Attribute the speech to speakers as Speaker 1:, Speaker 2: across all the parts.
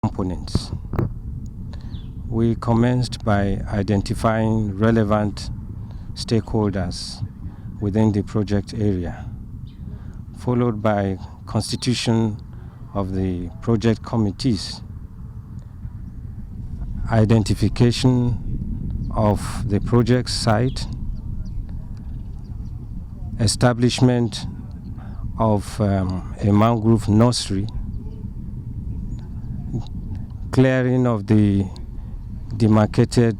Speaker 1: components. We commenced by identifying relevant stakeholders within the project area, followed by constitution of the project committees, identification of the project site, establishment of a mangrove nursery, clearing of the demarcated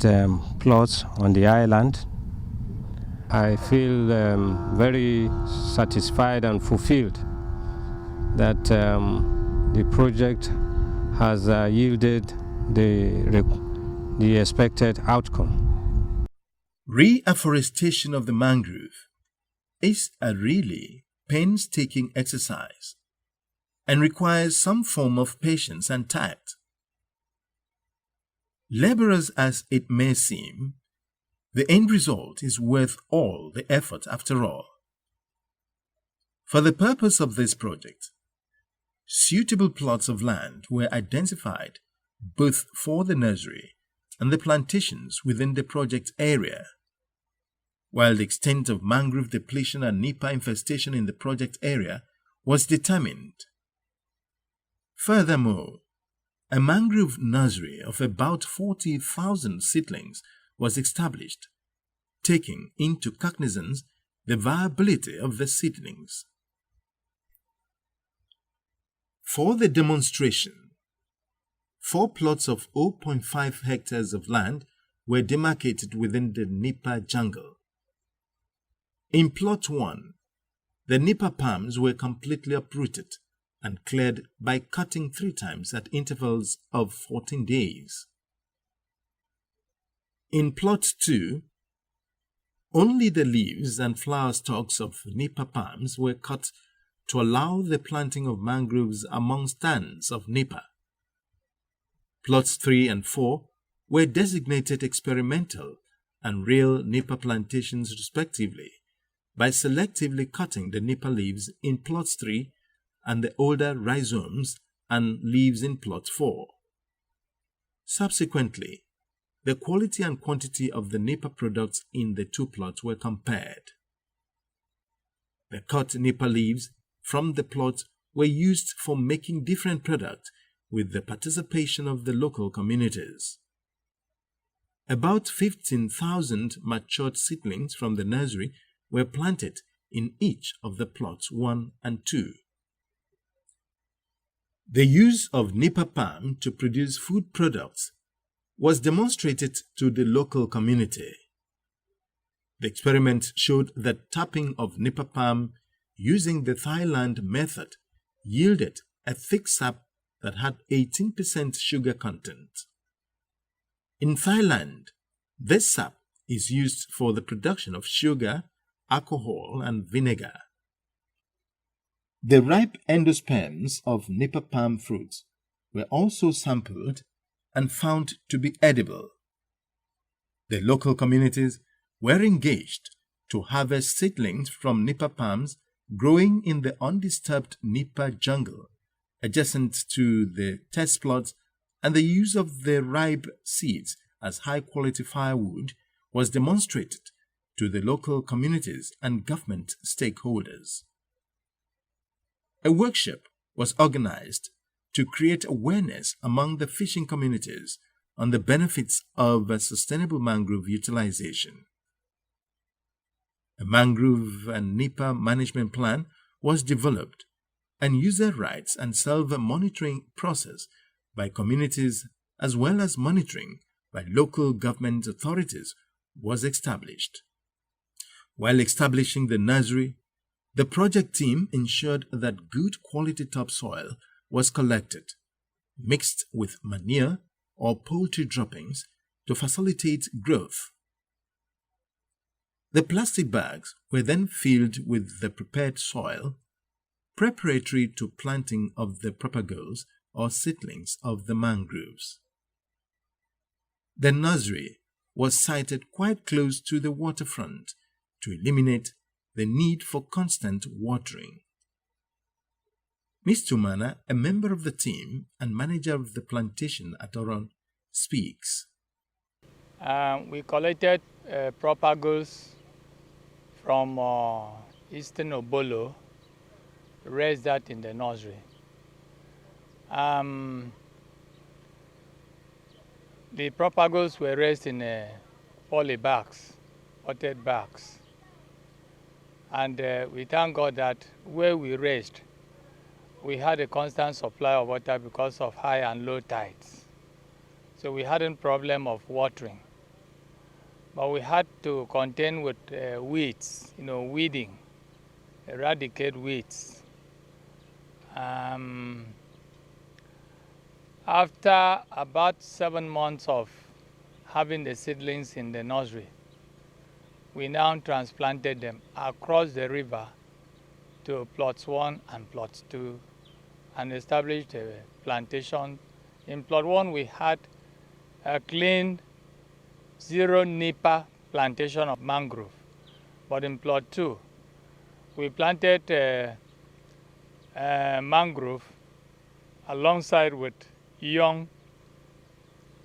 Speaker 1: plots on the island. I feel very satisfied and fulfilled that the project has yielded the expected outcome.
Speaker 2: Reforestation of the mangrove is a really painstaking exercise and requires some form of patience and tact. Laborious as it may seem, the end result is worth all the effort after all. For the purpose of this project, suitable plots of land were identified both for the nursery and the plantations within the project area, while the extent of mangrove depletion and Nypa infestation in the project area was determined. Furthermore, a mangrove nursery of about 40,000 seedlings was established, taking into cognizance the viability of the seedlings. For the demonstration, 4 plots of 0.5 hectares of land were demarcated within the Nypa jungle. In plot 1, the Nypa palms were completely uprooted and cleared by cutting 3 times at intervals of 14 days. In plot 2, only the leaves and flower stalks of Nypa palms were cut to allow the planting of mangroves among stands of Nypa. Plots 3 and 4 were designated experimental and real Nypa plantations respectively by selectively cutting the Nypa leaves in plot 3 and the older rhizomes and leaves in plot 4. Subsequently, the quality and quantity of the Nypa products in the 2 plots were compared. The cut Nypa leaves from the plots were used for making different products with the participation of the local communities. About 15,000 matured seedlings from the nursery were planted in each of the plots 1 and 2. The use of Nypa palm to produce food products was demonstrated to the local community. The experiment showed that tapping of Nypa palm using the Thailand method yielded a thick sap that had 18% sugar content. In Thailand, this sap is used for the production of sugar, alcohol, and vinegar. The ripe endosperms of Nypa palm fruits were also sampled and found to be edible. The local communities were engaged to harvest seedlings from Nypa palms growing in the undisturbed Nypa jungle adjacent to the test plots, and the use of the ripe seeds as high-quality firewood was demonstrated to the local communities and government stakeholders. A workshop was organized to create awareness among the fishing communities on the benefits of a sustainable mangrove utilization. A mangrove and Nypa management plan was developed, and user rights and self-monitoring process by communities as well as monitoring by local government authorities was established. While establishing the nursery, the project team ensured that good quality topsoil was collected, mixed with manure or poultry droppings to facilitate growth. The plastic bags were then filled with the prepared soil, preparatory to planting of the propagles or seedlings of the mangroves. The nursery was sited quite close to the waterfront to eliminate the need for constant watering. Ms. Tumana, a member of the team and manager of the plantation at Oron, speaks.
Speaker 3: We collected propagules from Eastern Obolo, raised that in the nursery. The propagules were raised in poly bags, potted bags. And we thank God that where we raised, we had a constant supply of water because of high and low tides. So we hadn't problem of watering. But we had to contend with weeds, weeding, eradicate weeds. After about 7 months of having the seedlings in the nursery, we now transplanted them across the river to plots 1 and plot 2 and established a plantation. In plot 1, we had a clean, zero Nypa plantation of mangrove. But in plot 2, we planted mangrove alongside with young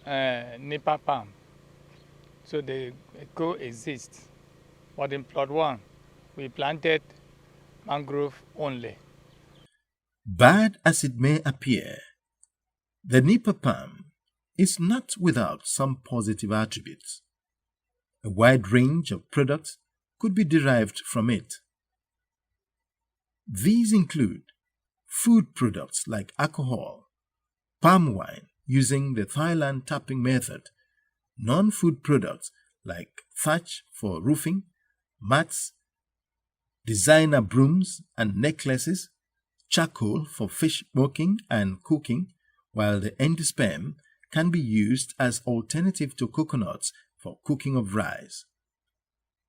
Speaker 3: Nypa palm. So they coexist. But in plot 1, we planted mangrove only.
Speaker 2: Bad as it may appear, the Nypa palm is not without some positive attributes. A wide range of products could be derived from it. These include food products like alcohol, palm wine using the Thailand tapping method, non-food products like thatch for roofing, mats, designer brooms and necklaces, charcoal for fish smoking and cooking, while the endosperm can be used as alternative to coconuts for cooking of rice.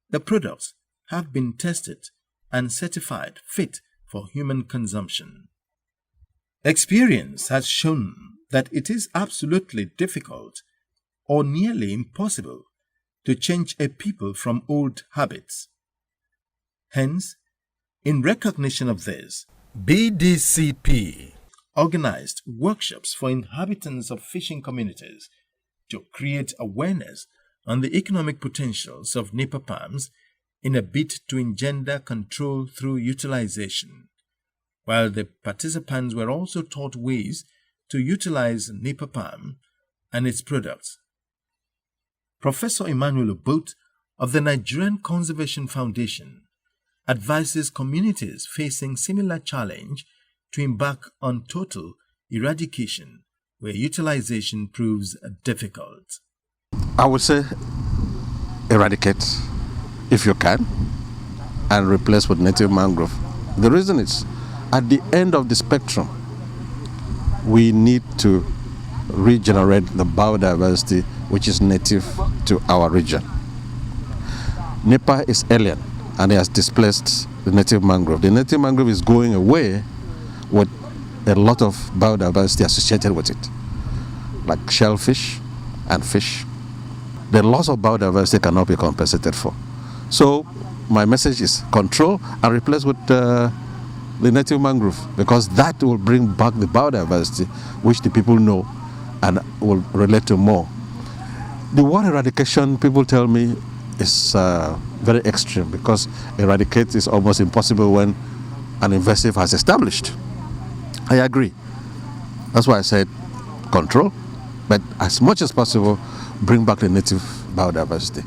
Speaker 2: The products have been tested and certified fit for human consumption. Experience has shown that it is absolutely difficult or nearly impossible to change a people from old habits. Hence, in recognition of this, BDCP organized workshops for inhabitants of fishing communities to create awareness on the economic potentials of Nypa palms in a bid to engender control through utilization, while the participants were also taught ways to utilize Nypa palm and its products. Professor Emmanuel Obot of the Nigerian Conservation Foundation advises communities facing similar challenge to embark on total eradication where utilization proves difficult.
Speaker 4: I would say eradicate if you can and replace with native mangrove. The reason is at the end of the spectrum we need to regenerate the biodiversity which is native to our region. Nypa is alien and it has displaced the native mangrove. The native mangrove is going away with a lot of biodiversity associated with it, like shellfish and fish. The loss of biodiversity cannot be compensated for. So my message is control and replace with the native mangrove, because that will bring back the biodiversity which the people know and will relate to more. The word eradication, people tell me, is very extreme, because eradicate is almost impossible when an invasive has established. I agree. That's why I said control, but as much as possible, bring back the native biodiversity.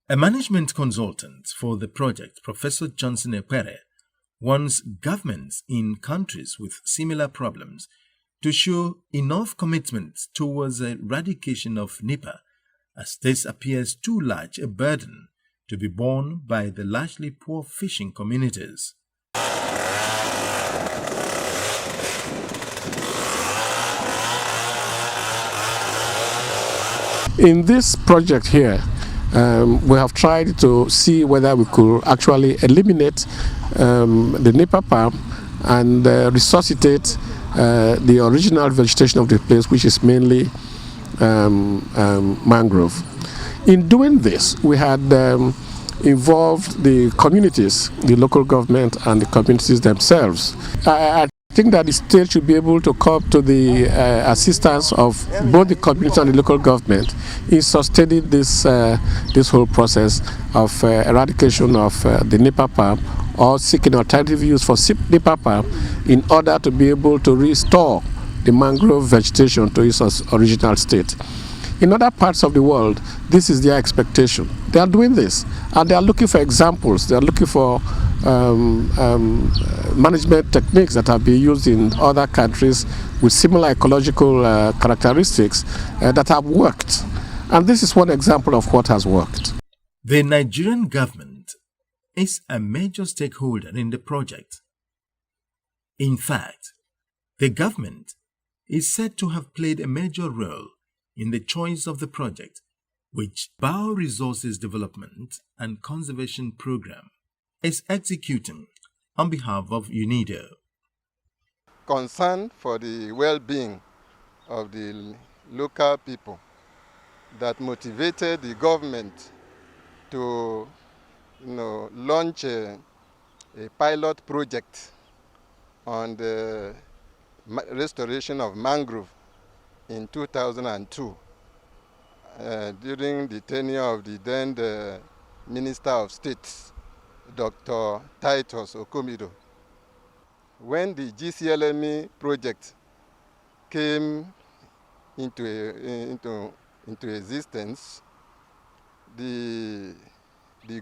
Speaker 2: A management consultant for the project, Professor Johnson Ekpere, wants governments in countries with similar problems to show enough commitment towards the eradication of Nypa, as this appears too large a burden to be borne by the largely poor fishing communities.
Speaker 5: In this project here, we have tried to see whether we could actually eliminate the Nypa palm and resuscitate the original vegetation of the place, which is mainly mangrove. In doing this, we had involved the communities, the local government and the communities themselves. I think that the state should be able to come to the assistance of both the community and the local government in sustaining this whole process of eradication of the Nypa palm, or seeking alternative use for Nypa palm in order to be able to restore the mangrove vegetation to its original state. In other parts of the world, this is their expectation. They are doing this, and they are looking for examples. They are looking for management techniques that have been used in other countries with similar ecological characteristics that have worked. And this is one example of what has worked.
Speaker 2: The Nigerian government is a major stakeholder in the project. In fact, the government is said to have played a major role in the choice of the project, which Bioresources Development and Conservation Program is executing on behalf of UNIDO.
Speaker 6: Concern for the well-being of the local people that motivated the government to launch a pilot project on the restoration of mangrove in 2002 during the tenure of the then Minister of State, Dr. Titus Okomido. When the GCLME project came into existence, the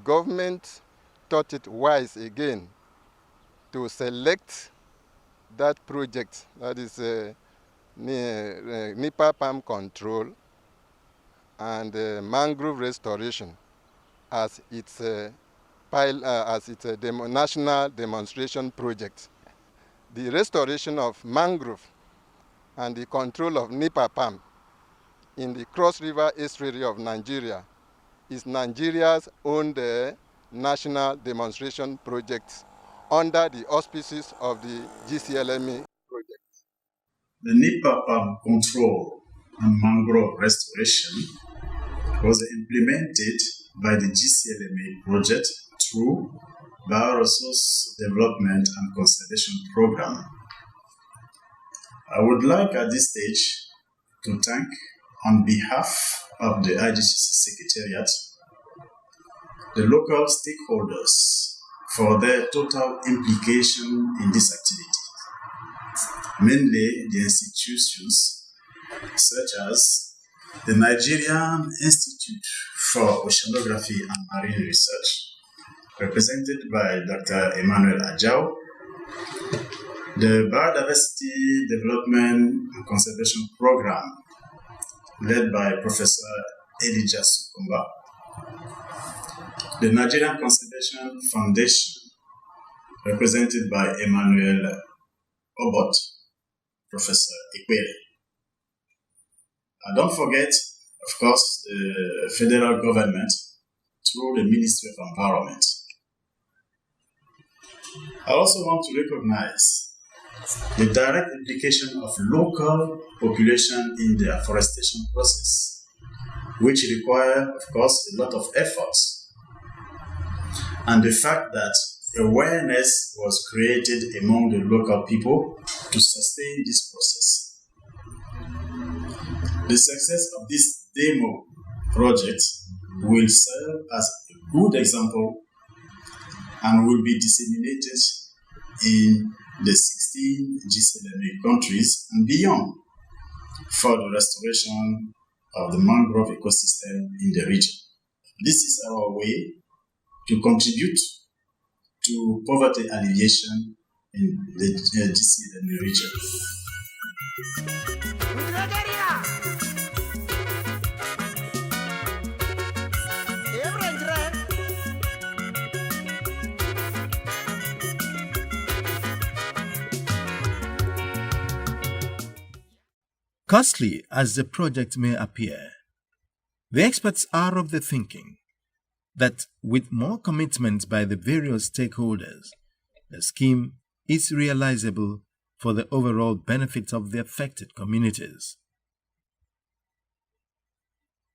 Speaker 6: government thought it wise again to select that project, that is Nypa palm control and mangrove restoration, as its national demonstration project. The restoration of mangrove and the control of Nypa palm in the Cross River Estuary of Nigeria is Nigeria's own national demonstration project under the auspices of the GCLME project.
Speaker 7: The Nypa palm control and mangrove restoration was implemented by the GCLME project through Bioresources Development and Conservation Program. I would like at this stage to thank, on behalf of the IGCC Secretariat, the local stakeholders for their total implication in this activity, mainly the institutions such as the Nigerian Institute for Oceanography and Marine Research, represented by Dr. Emmanuel Ajao, the Biodiversity Development and Conservation Program, led by Professor Elijah Sukumba, the Nigerian Conservation Foundation, represented by Emmanuel Obot, Professor Ikwere. And don't forget, of course, the federal government through the Ministry of Environment. I also want to recognize the direct implication of local population in the afforestation process, which require, of course, a lot of efforts. And the fact that awareness was created among the local people to sustain this process. The success of this demo project will serve as a good example and will be disseminated in the 16 GCLME countries and beyond for the restoration of the mangrove ecosystem in the region. This is our way to contribute to poverty alleviation in the GCLME region.
Speaker 2: Costly as the project may appear, the experts are of the thinking that with more commitment by the various stakeholders, the scheme is realizable for the overall benefit of the affected communities.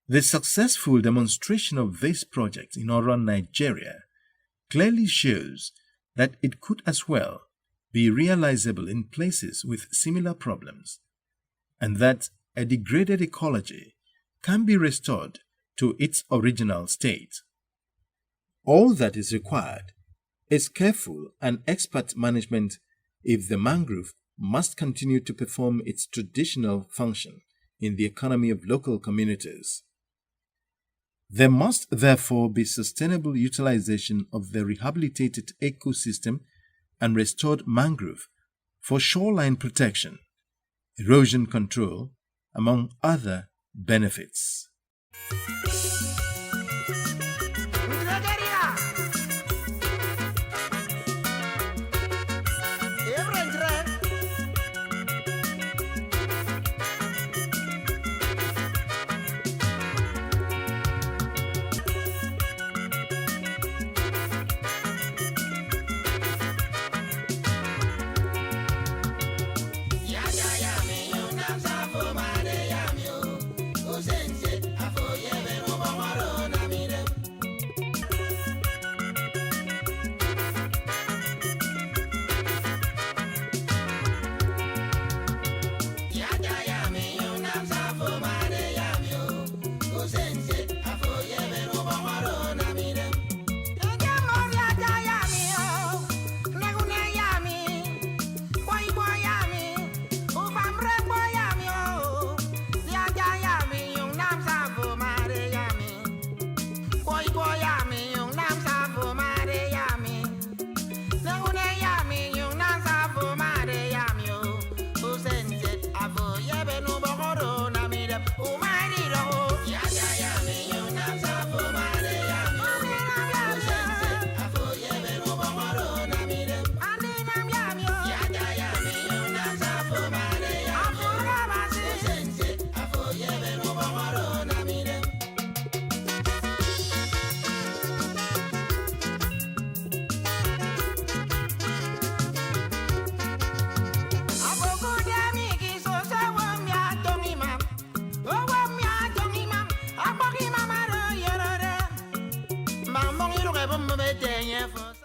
Speaker 2: The successful demonstration of this project in Oron, Nigeria, clearly shows that it could as well be realizable in places with similar problems, and that a degraded ecology can be restored to its original state. All that is required is careful and expert management if the mangrove must continue to perform its traditional function in the economy of local communities. There must therefore be sustainable utilization of the rehabilitated ecosystem and restored mangrove for shoreline protection, erosion control, among other benefits.
Speaker 8: First.